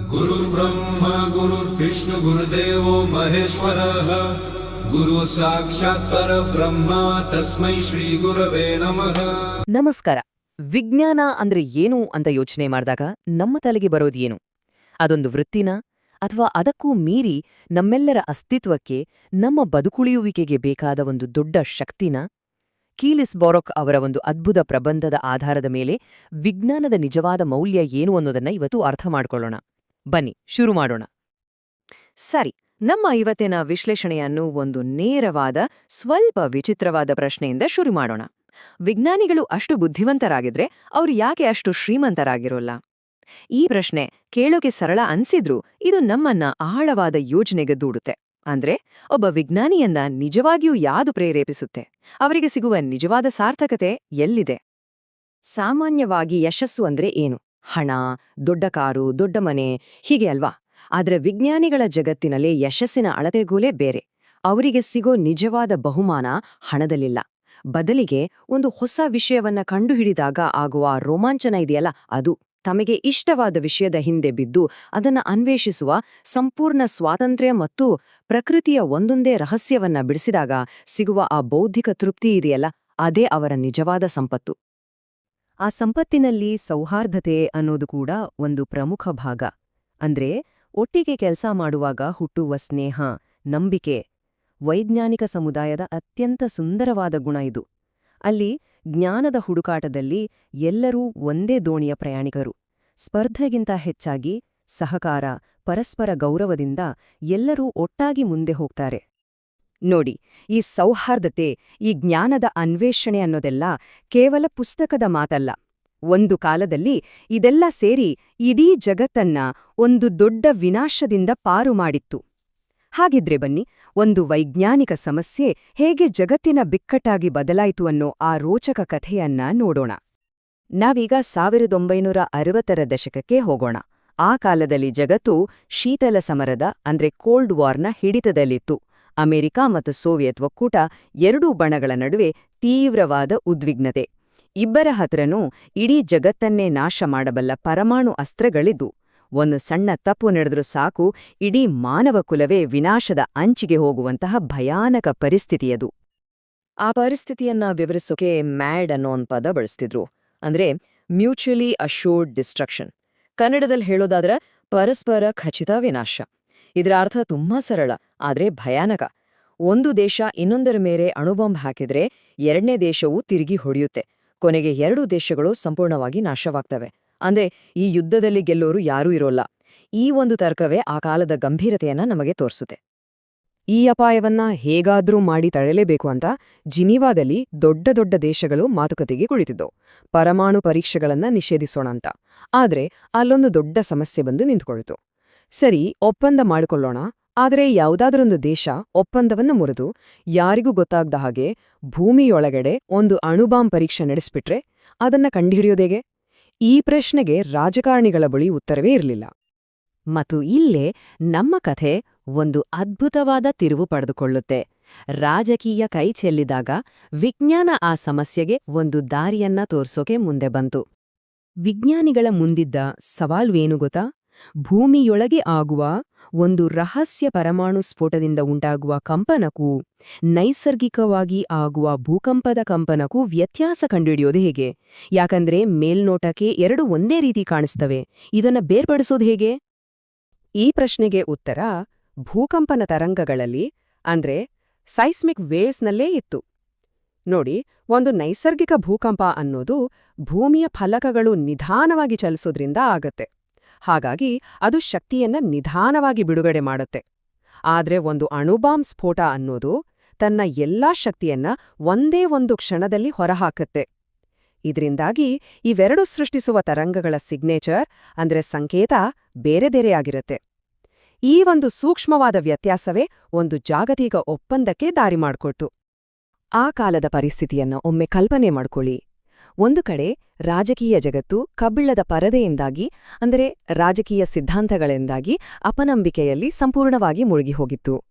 गुरुर्ब्रह्मा गुरुर्विष्णु गुरुदेवो महेश्वरः गुरु साक्षात् परब्रह्म तस्मै ಶ್ರೀ ಗುರವೇ ನಮಃ. ನಮಸ್ಕಾರ. ವಿಜ್ಞಾನ ಅಂದ್ರೆ ಏನು ಅಂತ ಯೋಚನೆ ಮಾಡಿದಾಗ ನಮ್ಮ ತಲೆಗೆ ಬರೋದು ಏನು? ಅದೊಂದು ವೃತ್ತಿನ ಅಥವಾ ಅದಕ್ಕೂ ಮೀರಿ ನಮ್ಮೆಲ್ಲರ ಅಸ್ತಿತ್ವಕ್ಕೆ, ನಮ್ಮ ಬದುಕುಳಿಯುವಿಕೆಗೆ ಬೇಕಾದ ಒಂದು ದೊಡ್ಡ ಶಕ್ತಿನ? ಕೀಲಿಸ್ ಬೊರೊಕ್ ಅವರ ಒಂದು ಅದ್ಭುತ ಪ್ರಬಂಧದ ಆಧಾರದ ಮೇಲೆ ವಿಜ್ಞಾನದ ನಿಜವಾದ ಮೌಲ್ಯ ಏನು ಅನ್ನೋದನ್ನ ಇವತ್ತು ಅರ್ಥ ಮಾಡ್ಕೊಳ್ಳೋಣ. ಬನ್ನಿ ಶುರು ಮಾಡೋಣ. ಸರಿ, ನಮ್ಮ ಇವತ್ತಿನ ವಿಶ್ಲೇಷಣೆಯನ್ನು ಒಂದು ನೇರವಾದ, ಸ್ವಲ್ಪ ವಿಚಿತ್ರವಾದ ಪ್ರಶ್ನೆಯಿಂದ ಶುರು ಮಾಡೋಣ. ವಿಜ್ಞಾನಿಗಳು ಅಷ್ಟು ಬುದ್ಧಿವಂತರಾಗಿದ್ರೆ ಅವ್ರು ಯಾಕೆ ಅಷ್ಟು ಶ್ರೀಮಂತರಾಗಿರೋಲ್ಲ? ಈ ಪ್ರಶ್ನೆ ಕೇಳೋಕೆ ಸರಳ ಅನ್ಸಿದ್ರೂ ಇದು ನಮ್ಮನ್ನ ಆಳವಾದ ಯೋಜನೆಗೆ ದೂಡುತ್ತೆ. ಅಂದ್ರೆ, ಒಬ್ಬ ವಿಜ್ಞಾನಿಯನ್ನ ನಿಜವಾಗಿಯೂ ಯಾವುದು ಪ್ರೇರೇಪಿಸುತ್ತೆ? ಅವರಿಗೆ ಸಿಗುವ ನಿಜವಾದ ಸಾರ್ಥಕತೆ ಎಲ್ಲಿದೆ? ಸಾಮಾನ್ಯವಾಗಿ ಯಶಸ್ಸು ಅಂದ್ರೆ ಏನು? ಹಣ, ದೊಡ್ಡ ಕಾರು, ದೊಡ್ಡ ಮನೆ, ಹೀಗೆ ಅಲ್ವಾ? ಆದ್ರೆ ವಿಜ್ಞಾನಿಗಳ ಜಗತ್ತಿನಲ್ಲಿ ಯಶಸ್ಸಿನ ಅಳತೆಗೋಲೇ ಬೇರೆ. ಅವರಿಗೆ ಸಿಗೋ ನಿಜವಾದ ಬಹುಮಾನ ಹಣದಲ್ಲಿಲ್ಲ. ಬದಲಿಗೆ ಒಂದು ಹೊಸ ವಿಷಯವನ್ನ ಕಂಡುಹಿಡಿದಾಗ ಆಗುವ ರೋಮಾಂಚನ ಇದೆಯಲ್ಲ, ಅದು. ತಮಗೆ ಇಷ್ಟವಾದ ವಿಷಯದ ಹಿಂದೆ ಬಿದ್ದು ಅದನ್ನ ಅನ್ವೇಷಿಸುವ ಸಂಪೂರ್ಣ ಸ್ವಾತಂತ್ರ್ಯ ಮತ್ತು ಪ್ರಕೃತಿಯ ಒಂದೊಂದೇ ರಹಸ್ಯವನ್ನ ಬಿಡಿಸಿದಾಗ ಸಿಗುವ ಆ ಬೌದ್ಧಿಕ ತೃಪ್ತಿ ಇದೆಯಲ್ಲ, ಅದೇ ಅವರ ನಿಜವಾದ ಸಂಪತ್ತು. ಆ ಸಂಪತ್ತಿನಲ್ಲಿ ಸೌಹಾರ್ದತೆ ಅನ್ನೋದು ಕೂಡ ಒಂದು ಪ್ರಮುಖ ಭಾಗ. ಅಂದ್ರೆ, ಒಟ್ಟಿಗೆ ಕೆಲಸ ಮಾಡುವಾಗ ಹುಟ್ಟುವ ಸ್ನೇಹ, ನಂಬಿಕೆ ವೈಜ್ಞಾನಿಕ ಸಮುದಾಯದ ಅತ್ಯಂತ ಸುಂದರವಾದ ಗುಣ ಇದು. ಅಲ್ಲಿ ಜ್ಞಾನದ ಹುಡುಕಾಟದಲ್ಲಿ ಎಲ್ಲರೂ ಒಂದೇ ದೋಣಿಯ ಪ್ರಯಾಣಿಕರು. ಸ್ಪರ್ಧೆಗಿಂತ ಹೆಚ್ಚಾಗಿ ಸಹಕಾರ, ಪರಸ್ಪರ ಗೌರವದಿಂದ ಎಲ್ಲರೂ ಒಟ್ಟಾಗಿ ಮುಂದೆ ಹೋಗ್ತಾರೆ. ನೋಡಿ, ಈ ಸೌಹಾರ್ದತೆ, ಈ ಜ್ಞಾನದ ಅನ್ವೇಷಣೆ ಅನ್ನೋದೆಲ್ಲ ಕೇವಲ ಪುಸ್ತಕದ ಮಾತಲ್ಲ. ಒಂದು ಕಾಲದಲ್ಲಿ ಇದೆಲ್ಲ ಸೇರಿ ಇಡೀ ಜಗತ್ತನ್ನ ಒಂದು ದೊಡ್ಡ ವಿನಾಶದಿಂದ ಪಾರು ಮಾಡಿತ್ತು. ಹಾಗಿದ್ರೆ ಬನ್ನಿ, ಒಂದು ವೈಜ್ಞಾನಿಕ ಸಮಸ್ಯೆ ಹೇಗೆ ಜಗತ್ತಿನ ಬಿಕ್ಕಟ್ಟಾಗಿ ಬದಲಾಯಿತು ಅನ್ನೋ ಆ ರೋಚಕ ಕಥೆಯನ್ನ ನೋಡೋಣ. ನಾವೀಗ 1960ರ ದಶಕಕ್ಕೆ ಹೋಗೋಣ. ಆ ಕಾಲದಲ್ಲಿ ಜಗತ್ತು ಶೀತಲ ಸಮರದ ಅಂದ್ರೆ ಕೋಲ್ಡ್ ವಾರ್ನ ಹಿಡಿತದಲ್ಲಿತ್ತು. ಅಮೆರಿಕ ಮತ್ತು ಸೋವಿಯತ್ ಒಕ್ಕೂಟ ಎರಡೂ ಬಣಗಳ ನಡುವೆ ತೀವ್ರವಾದ ಉದ್ವಿಗ್ನತೆ. ಇಬ್ಬರ ಹತ್ರನೂ ಇಡೀ ಜಗತ್ತನ್ನೇ ನಾಶ ಮಾಡಬಲ್ಲ ಪರಮಾಣು ಅಸ್ತ್ರಗಳಿದ್ದು. ಒಂದು ಸಣ್ಣ ತಪ್ಪು ನಡೆದ್ರೂ ಸಾಕು, ಇಡೀ ಮಾನವ ಕುಲವೇ ವಿನಾಶದ ಅಂಚಿಗೆ ಹೋಗುವಂತಹ ಭಯಾನಕ ಪರಿಸ್ಥಿತಿಯದು. ಆ ಪರಿಸ್ಥಿತಿಯನ್ನ ವಿವರಿಸೋಕೆ ಮ್ಯಾಡ್ ಅನ್ನೋ ಒಂದು ಪದ ಬಳಸ್ತಿದ್ರು. ಅಂದ್ರೆ ಮ್ಯೂಚುಯಲಿ ಅಶೋರ್ಡ್ ಡಿಸ್ಟ್ರಕ್ಷನ್. ಕನ್ನಡದಲ್ಲಿ ಹೇಳೋದಾದ್ರೆ ಪರಸ್ಪರ ಖಚಿತ ವಿನಾಶ. ಇದರ ಅರ್ಥ ತುಂಬಾ ಸರಳ, ಆದ್ರೆ ಭಯಾನಕ. ಒಂದು ದೇಶ ಇನ್ನೊಂದರ ಮೇಲೆ ಅಣುಬಾಂಬ್ ಹಾಕಿದ್ರೆ ಎರಡನೇ ದೇಶವೂ ತಿರುಗಿ ಹೊಡೆಯುತ್ತೆ. ಕೊನೆಗೆ ಎರಡೂ ದೇಶಗಳು ಸಂಪೂರ್ಣವಾಗಿ ನಾಶವಾಗ್ತವೆ. ಅಂದ್ರೆ ಈ ಯುದ್ಧದಲ್ಲಿ ಗೆಲ್ಲೋರು ಯಾರೂ ಇರೋಲ್ಲ. ಈ ಒಂದು ತರ್ಕವೇ ಆ ಕಾಲದ ಗಂಭೀರತೆಯನ್ನ ನಮಗೆ ತೋರಿಸುತ್ತೆ. ಈ ಅಪಾಯವನ್ನ ಹೇಗಾದ್ರೂ ಮಾಡಿ ತಡೆಯಲೇಬೇಕು ಅಂತ ಜಿನೀವಾದಲ್ಲಿ ದೊಡ್ಡ ದೊಡ್ಡ ದೇಶಗಳು ಮಾತುಕತೆಗೆ ಕುಳಿತಿದ್ದವು, ಪರಮಾಣು ಪರೀಕ್ಷೆಗಳನ್ನ ನಿಷೇಧಿಸೋಣ ಅಂತ. ಆದ್ರೆ ಅಲ್ಲೊಂದು ದೊಡ್ಡ ಸಮಸ್ಯೆ ಬಂದು ನಿಂತ್ಕೊಳ್ತು. ಸರಿ, ಒಪ್ಪಂದ ಮಾಡಿಕೊಳ್ಳೋಣ. ಆದರೆ ಯಾವುದಾದ್ರೊಂದು ದೇಶ ಒಪ್ಪಂದವನ್ನು ಮುರಿದು ಯಾರಿಗೂ ಗೊತ್ತಾಗ್ದ ಹಾಗೆ ಭೂಮಿಯೊಳಗಡೆ ಒಂದು ಅಣುಬಾಂಬ್ ಪರೀಕ್ಷೆ ನಡೆಸ್ಬಿಟ್ರೆ ಅದನ್ನ ಕಂಡುಹಿಡಿಯೋದೇಗೆ? ಈ ಪ್ರಶ್ನೆಗೆ ರಾಜಕಾರಣಿಗಳ ಬಳಿ ಉತ್ತರವೇ ಇರಲಿಲ್ಲ. ಮತ್ತು ಇಲ್ಲೇ ನಮ್ಮ ಕಥೆ ಒಂದು ಅದ್ಭುತವಾದ ತಿರುವು ಪಡೆದುಕೊಳ್ಳುತ್ತೆ. ರಾಜಕೀಯ ಕೈ ಚೆಲ್ಲಿದಾಗ ವಿಜ್ಞಾನ ಆ ಸಮಸ್ಯೆಗೆ ಒಂದು ದಾರಿಯನ್ನ ತೋರ್ಸೋಕೆ ಮುಂದೆ ಬಂತು. ವಿಜ್ಞಾನಿಗಳ ಮುಂದಿದ್ದ ಸವಾಲ್ವೇನು ಗೊತ್ತಾ? ಭೂಮಿಯೊಳಗೆ ಆಗುವ ಒಂದು ರಹಸ್ಯ ಪರಮಾಣು ಸ್ಫೋಟದಿಂದ ಉಂಟಾಗುವ ಕಂಪನಕ್ಕೂ ನೈಸರ್ಗಿಕವಾಗಿ ಆಗುವ ಭೂಕಂಪದ ಕಂಪನಕ್ಕೂ ವ್ಯತ್ಯಾಸ ಕಂಡುಹಿಡಿಯೋದು ಹೇಗೆ? ಯಾಕಂದ್ರೆ ಮೇಲ್ನೋಟಕ್ಕೆ ಎರಡು ಒಂದೇ ರೀತಿ ಕಾಣಿಸ್ತವೆ. ಇದನ್ನ ಬೇರ್ಪಡಿಸೋದು ಹೇಗೆ? ಈ ಪ್ರಶ್ನೆಗೆ ಉತ್ತರ ಭೂಕಂಪನ ತರಂಗಗಳಲ್ಲಿ, ಅಂದ್ರೆ ಸೈಸ್ಮಿಕ್ ವೇವ್ಸ್ನಲ್ಲೇ ಇತ್ತು. ನೋಡಿ, ಒಂದು ನೈಸರ್ಗಿಕ ಭೂಕಂಪ ಅನ್ನೋದು ಭೂಮಿಯ ಫಲಕಗಳು ನಿಧಾನವಾಗಿ ಚಲಿಸೋದ್ರಿಂದ ಆಗತ್ತೆ. ಹಾಗಾಗಿ ಅದು ಶಕ್ತಿಯನ್ನ ನಿಧಾನವಾಗಿ ಬಿಡುಗಡೆ ಮಾಡುತ್ತೆ. ಆದ್ರೆ ಒಂದು ಅಣುಬಾಂಬ್ ಸ್ಫೋಟ ಅನ್ನೋದು ತನ್ನ ಎಲ್ಲಾ ಶಕ್ತಿಯನ್ನ ಒಂದೇ ಒಂದು ಕ್ಷಣದಲ್ಲಿ ಹೊರಹಾಕತ್ತೆ. ಇದರಿಂದಾಗಿ ಇವೆರಡು ಸೃಷ್ಟಿಸುವ ತರಂಗಗಳ ಸಿಗ್ನೇಚರ್ ಅಂದ್ರೆ ಸಂಕೇತ ಬೇರೆ ಬೇರೆಯಾಗಿರುತ್ತೆ. ಈ ಒಂದು ಸೂಕ್ಷ್ಮವಾದ ವ್ಯತ್ಯಾಸವೇ ಒಂದು ಜಾಗತಿಕ ಒಪ್ಪಂದಕ್ಕೆ ದಾರಿ ಮಾಡಿಕೊಡ್ತು. ಆ ಕಾಲದ ಪರಿಸ್ಥಿತಿಯನ್ನ ಒಮ್ಮೆ ಕಲ್ಪನೆ ಮಾಡ್ಕೊಳ್ಳಿ. ಒಂದು ಕಡೆ ರಾಜಕೀಯ ಜಗತ್ತು ಕಬ್ಬಿಣದ ಪರದೆಯಿಂದಾಗಿ, ಅಂದರೆ ರಾಜಕೀಯ ಸಿದ್ಧಾಂತಗಳಿಂದಾಗಿ ಅಪನಂಬಿಕೆಯಲ್ಲಿ ಸಂಪೂರ್ಣವಾಗಿ ಮುಳುಗಿ ಹೋಗಿತ್ತು.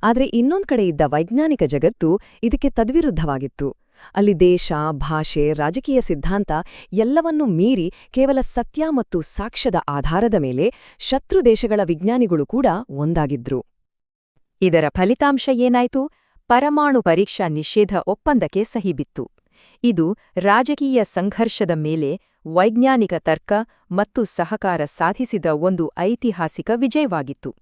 ಆದರೆ ಇನ್ನೊಂದು ಕಡೆ ಇದ್ದ ವೈಜ್ಞಾನಿಕ ಜಗತ್ತು ಇದಕ್ಕೆ ತದ್ವಿರುದ್ಧವಾಗಿತ್ತು. ಅಲ್ಲಿ ದೇಶ, ಭಾಷೆ, ರಾಜಕೀಯ ಸಿದ್ಧಾಂತ ಎಲ್ಲವನ್ನೂ ಮೀರಿ ಕೇವಲ ಸತ್ಯ ಮತ್ತು ಸಾಕ್ಷ್ಯದ ಆಧಾರದ ಮೇಲೆ ಶತ್ರು ದೇಶಗಳ ವಿಜ್ಞಾನಿಗಳು ಕೂಡ ಒಂದಾಗಿದ್ರು. ಇದರ ಫಲಿತಾಂಶ ಏನಾಯ್ತು? ಪರಮಾಣು ಪರೀಕ್ಷಾ ನಿಷೇಧ ಒಪ್ಪಂದಕ್ಕೆ ಸಹಿ ಬಿತ್ತು. ಇದು ರಾಜಕೀಯ ಸಂಘರ್ಷದ ಮೇಲೆ ವೈಜ್ಞಾನಿಕ ತರ್ಕ ಮತ್ತು ಸಹಕಾರ ಸಾಧಿಸಿದ ಒಂದು ಐತಿಹಾಸಿಕ ವಿಜಯವಾಗಿತ್ತು.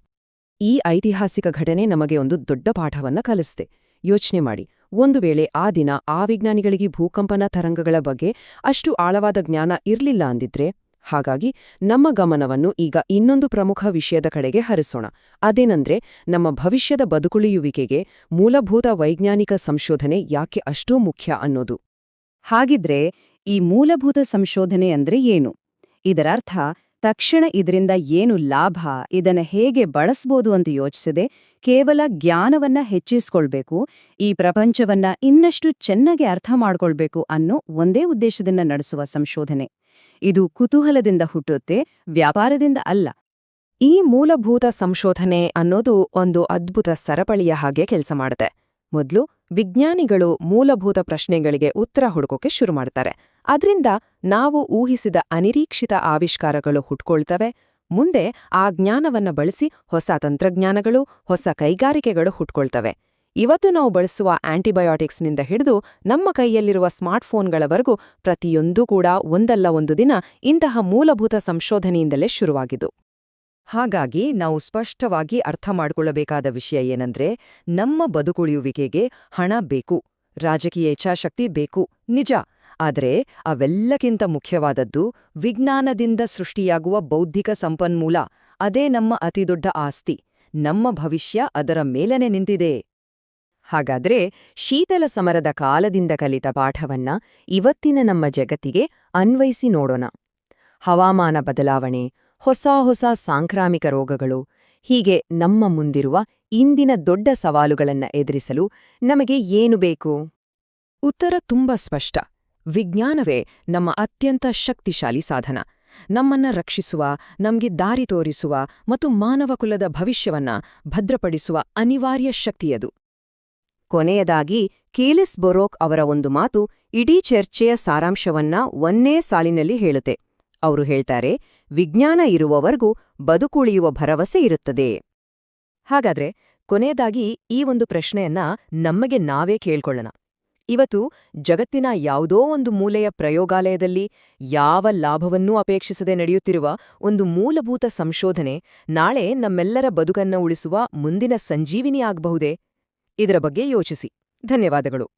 ಈ ಐತಿಹಾಸಿಕ ಘಟನೆ ನಮಗೆ ಒಂದು ದೊಡ್ಡ ಪಾಠವನ್ನ ಕಲಿಸ್ತೆ. ಯೋಚನೆ ಮಾಡಿ, ಒಂದು ವೇಳೆ ಆ ದಿನ ಆ ವಿಜ್ಞಾನಿಗಳಿಗೆ ಭೂಕಂಪನ ತರಂಗಗಳ ಬಗ್ಗೆ ಅಷ್ಟು ಆಳವಾದ ಜ್ಞಾನ ಇರ್ಲಿಲ್ಲ ಅಂದಿದ್ರೆ. ಹಾಗಾಗಿ ನಮ್ಮ ಗಮನವನ್ನು ಈಗ ಇನ್ನೊಂದು ಪ್ರಮುಖ ವಿಷಯದ ಕಡೆಗೆ ಹರಿಸೋಣ. ಅದೇನಂದ್ರೆ, ನಮ್ಮ ಭವಿಷ್ಯದ ಬದುಕುಳಿಯುವಿಕೆಗೆ ಮೂಲಭೂತ ವೈಜ್ಞಾನಿಕ ಸಂಶೋಧನೆ ಯಾಕೆ ಅಷ್ಟೂ ಮುಖ್ಯ ಅನ್ನೋದು. ಹಾಗಿದ್ರೆ ಈ ಮೂಲಭೂತ ಸಂಶೋಧನೆ ಅಂದ್ರೆ ಏನು? ಇದರರ್ಥ ತಕ್ಷಣ ಇದರಿಂದ ಏನು ಲಾಭ, ಇದನ್ನ ಹೇಗೆ ಬಳಸ್ಬೋದು ಅಂತ ಯೋಚಿಸದೆ ಕೇವಲ ಜ್ಞಾನವನ್ನ ಹೆಚ್ಚಿಸ್ಕೊಳ್ಬೇಕು, ಈ ಪ್ರಪಂಚವನ್ನ ಇನ್ನಷ್ಟು ಚೆನ್ನಾಗಿ ಅರ್ಥ ಮಾಡ್ಕೊಳ್ಬೇಕು ಅನ್ನೋ ಒಂದೇ ಉದ್ದೇಶದಿಂದ ನಡೆಸುವ ಸಂಶೋಧನೆ. ಇದು ಕುತೂಹಲದಿಂದ ಹುಟ್ಟುತ್ತೆ, ವ್ಯಾಪಾರದಿಂದ ಅಲ್ಲ. ಈ ಮೂಲಭೂತ ಸಂಶೋಧನೆ ಅನ್ನೋದು ಒಂದು ಅದ್ಭುತ ಸರಪಳಿಯ ಹಾಗೆ ಕೆಲಸ ಮಾಡುತ್ತೆ. ಮೊದಲು ವಿಜ್ಞಾನಿಗಳು ಮೂಲಭೂತ ಪ್ರಶ್ನೆಗಳಿಗೆ ಉತ್ತರ ಹುಡುಕೋಕೆ ಶುರು ಮಾಡ್ತಾರೆ. ಅದ್ರಿಂದ ನಾವು ಊಹಿಸಿದ ಅನಿರೀಕ್ಷಿತ ಆವಿಷ್ಕಾರಗಳು ಹುಟ್ಕೊಳ್ತವೆ. ಮುಂದೆ ಆ ಜ್ಞಾನವನ್ನ ಬಳಸಿ ಹೊಸ ತಂತ್ರಜ್ಞಾನಗಳು, ಹೊಸ ಕೈಗಾರಿಕೆಗಳು ಹುಟ್ಕೊಳ್ತವೆ. ಇವತ್ತು ನಾವು ಬಳಸುವ ಆಂಟಿಬಯೋಟಿಕ್ಸ್ನಿಂದ ಹಿಡಿದು ನಮ್ಮ ಕೈಯಲ್ಲಿರುವ ಸ್ಮಾರ್ಟ್ಫೋನ್ಗಳವರೆಗೂ ಪ್ರತಿಯೊಂದೂ ಕೂಡ ಒಂದಲ್ಲ ಒಂದು ದಿನ ಇಂತಹ ಮೂಲಭೂತ ಸಂಶೋಧನೆಯಿಂದಲೇ ಶುರುವಾಗಿದ್ದು. ಹಾಗಾಗಿ ನಾವು ಸ್ಪಷ್ಟವಾಗಿ ಅರ್ಥ ಮಾಡಿಕೊಳ್ಳಬೇಕಾದ ವಿಷಯ ಏನಂದ್ರೆ, ನಮ್ಮ ಬದುಕುಳಿಯುವಿಕೆಗೆ ಹಣ ಬೇಕು, ರಾಜಕೀಯ ಇಚ್ಛಾಶಕ್ತಿ ಬೇಕು, ನಿಜ. ಆದರೆ ಅವೆಲ್ಲಕ್ಕಿಂತ ಮುಖ್ಯವಾದದ್ದು ವಿಜ್ಞಾನದಿಂದ ಸೃಷ್ಟಿಯಾಗುವ ಬೌದ್ಧಿಕ ಸಂಪನ್ಮೂಲ. ಅದೇ ನಮ್ಮ ಅತಿದೊಡ್ಡ ಆಸ್ತಿ. ನಮ್ಮ ಭವಿಷ್ಯ ಅದರ ಮೇಲನೆ ನಿಂತಿದೆ. ಹಾಗಾದ್ರೆ ಶೀತಲ ಸಮರದ ಕಾಲದಿಂದ ಕಲಿತ ಪಾಠವನ್ನ ಇವತ್ತಿನ ನಮ್ಮ ಜಗತ್ತಿಗೆ ಅನ್ವಯಿಸಿ ನೋಡೋಣ. ಹವಾಮಾನ ಬದಲಾವಣೆ, ಹೊಸ ಸಾಂಕ್ರಾಮಿಕ ರೋಗಗಳು, ಹೀಗೆ ನಮ್ಮ ಮುಂದಿರುವ ಇಂದಿನ ದೊಡ್ಡ ಸವಾಲುಗಳನ್ನ ಎದುರಿಸಲು ನಮಗೆ ಏನು ಬೇಕು? ಉತ್ತರ ತುಂಬಾ ಸ್ಪಷ್ಟ. ವಿಜ್ಞಾನವೇ ನಮ್ಮ ಅತ್ಯಂತ ಶಕ್ತಿಶಾಲಿ ಸಾಧನ. ನಮ್ಮನ್ನ ರಕ್ಷಿಸುವ, ನಮ್ಗೆ ದಾರಿ ತೋರಿಸುವ ಮತ್ತು ಮಾನವಕುಲದ ಭವಿಷ್ಯವನ್ನ ಭದ್ರಪಡಿಸುವ ಅನಿವಾರ್ಯ ಶಕ್ತಿಯದು. ಕೊನೆಯದಾಗಿ ಕೀಲಿಸ್ ಬೊರೋಕ್ ಅವರ ಒಂದು ಮಾತು ಇಡೀ ಚರ್ಚೆಯ ಸಾರಾಂಶವನ್ನ ಒಂದೇ ಸಾಲಿನಲ್ಲಿ ಹೇಳುತ್ತೆ. ಅವರು ಹೇಳ್ತಾರೆ, ವಿಜ್ಞಾನ ಇರುವವರೆಗೂ ಬದುಕುಳಿಯುವ ಭರವಸೆ ಇರುತ್ತದೆ. ಹಾಗಾದ್ರೆ ಕೊನೆಯದಾಗಿ ಈ ಒಂದು ಪ್ರಶ್ನೆಯನ್ನ ನಮಗೆ ನಾವೇ ಕೇಳ್ಕೊಳ್ಳೋಣ. ಇವತ್ತು ಜಗತ್ತಿನ ಯಾವುದೋ ಒಂದು ಮೂಲೆಯ ಪ್ರಯೋಗಾಲಯದಲ್ಲಿ ಯಾವ ಲಾಭವನ್ನೂ ಅಪೇಕ್ಷಿಸದೆ ನಡೆಯುತ್ತಿರುವ ಒಂದು ಮೂಲಭೂತ ಸಂಶೋಧನೆ ನಾಳೆ ನಮ್ಮೆಲ್ಲರ ಬದುಕನ್ನ ಉಳಿಸುವ ಮುಂದಿನ ಸಂಜೀವಿನಿ ಆಗಬಹುದೇ? ಇದರ ಬಗ್ಗೆ ಯೋಚಿಸಿ. ಧನ್ಯವಾದಗಳು.